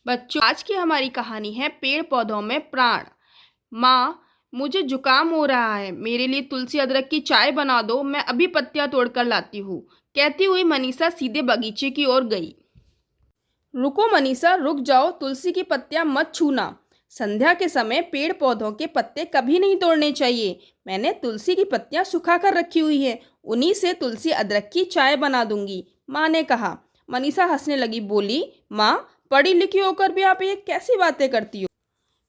बच्चों, आज की हमारी कहानी है पेड़ पौधों में प्राण। माँ, मुझे जुकाम हो रहा है, मेरे लिए तुलसी अदरक की चाय बना दो, मैं अभी पत्तियां तोड़कर लाती हूँ। कहती हुई मनीषा सीधे बगीचे की ओर गई। रुको मनीषा, रुक जाओ, तुलसी की पत्तियां मत छूना। संध्या के समय पेड़ पौधों के पत्ते कभी नहीं तोड़ने चाहिए। मैंने तुलसी की पत्तियां सुखा कर रखी हुई है, उन्हीं से तुलसी अदरक की चाय बना दूंगी, माँ ने कहा। मनीषा हंसने लगी, बोली, माँ, पढ़ी लिखी होकर भी आप ये कैसी बातें करती हो?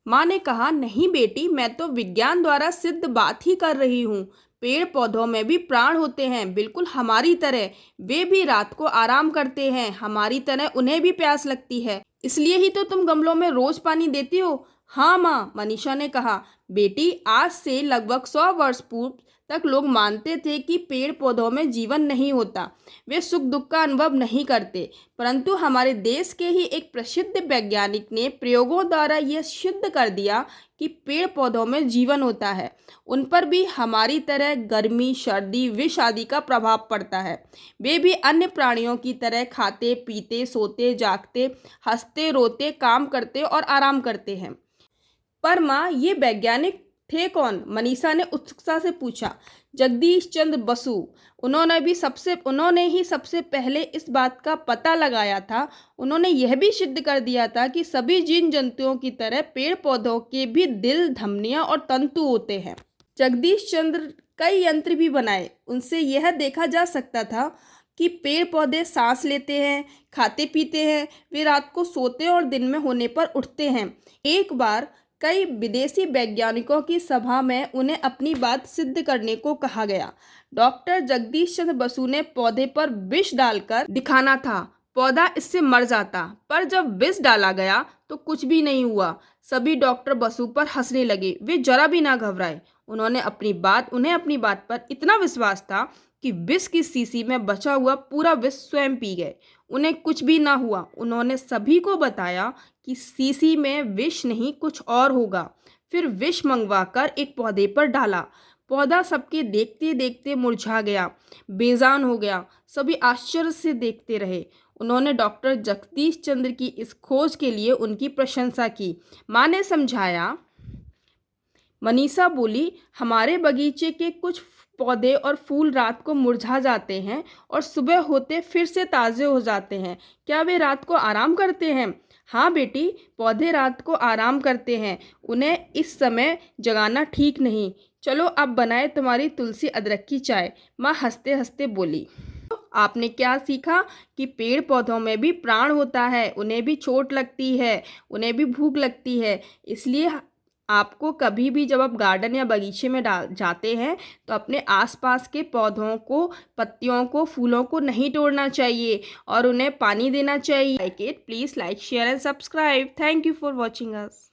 माँ ने कहा, नहीं बेटी, मैं तो विज्ञान द्वारा सिद्ध बात ही कर रही हूँ। पेड़ पौधों में भी प्राण होते हैं, बिल्कुल हमारी तरह। वे भी रात को आराम करते हैं, हमारी तरह उन्हें भी प्यास लगती है। इसलिए ही तो तुम गमलों में रोज पानी देती हो। हाँ माँ, मनीषा ने कहा। बेटी, आज से लगभग 100 वर्ष पूर्व तक लोग मानते थे कि पेड़ पौधों में जीवन नहीं होता, वे सुख दुख का अनुभव नहीं करते। परंतु हमारे देश के ही एक प्रसिद्ध वैज्ञानिक ने प्रयोगों द्वारा यह सिद्ध कर दिया कि पेड़ पौधों में जीवन होता है। उन पर भी हमारी तरह गर्मी, सर्दी, विष आदि का प्रभाव पड़ता है। वे भी अन्य प्राणियों की तरह खाते, पीते, सोते, जागते, हंसते, रोते, काम करते और आराम करते हैं। पर माँ, ये वैज्ञानिक थे कौन? मनीषा ने उत्सुकता से पूछा। जगदीश चंद्र बसु। उन्होंने ही सबसे पहले इस बात का पता लगाया था। उन्होंने यह भी सिद्ध कर दिया था कि सभी जीव जंतुओं की तरह पेड़ पौधों के भी दिल, धमनियां और तंतु होते हैं। जगदीश चंद्र कई यंत्र भी बनाए, उनसे यह देखा जा सकता था कि पेड़ पौधे सांस लेते हैं, खाते पीते हैं, वे रात को सोते और दिन में होने पर उठते हैं। एक बार कई विदेशी वैज्ञानिकों की सभा में उन्हें अपनी बात सिद्ध करने को कहा गया। डॉक्टर जगदीश चंद्र बसु ने पौधे पर विष डालकर दिखाना था, पौधा इससे मर जाता। पर जब विष डाला गया तो कुछ भी नहीं हुआ। सभी डॉक्टर बसु पर हंसने लगे। वे जरा भी ना घबराए। उन्हें अपनी बात पर इतना विश्वास था कि विष की शीशी में बचा हुआ पूरा विष स्वयं पी गए। उन्हें कुछ भी ना हुआ। उन्होंने सभी को बताया कि शीशी में विष नहीं, कुछ और होगा। फिर विष मंगवाकर एक पौधे पर डाला। पौधा सबके देखते देखते मुरझा गया, बेजान हो गया। सभी आश्चर्य से देखते रहे। उन्होंने डॉक्टर जगदीश चंद्र की इस खोज के लिए उनकी प्रशंसा की। माँ ने समझाया। मनीषा बोली, हमारे बगीचे के कुछ पौधे और फूल रात को मुरझा जाते हैं और सुबह होते फिर से ताज़े हो जाते हैं। क्या वे रात को आराम करते हैं? हाँ बेटी, पौधे रात को आराम करते हैं, उन्हें इस समय जगाना ठीक नहीं। चलो अब बनाए तुम्हारी तुलसी अदरक की चाय, माँ हंसते हंसते बोली। आपने क्या सीखा कि पेड़ पौधों में भी प्राण होता है, उन्हें भी चोट लगती है, उन्हें भी भूख लगती है। इसलिए आपको कभी भी जब आप गार्डन या बगीचे में जाते हैं तो अपने आसपास के पौधों को, पत्तियों को, फूलों को नहीं तोड़ना चाहिए और उन्हें पानी देना चाहिए। Like it, please like, share and subscribe. Thank you for watching us.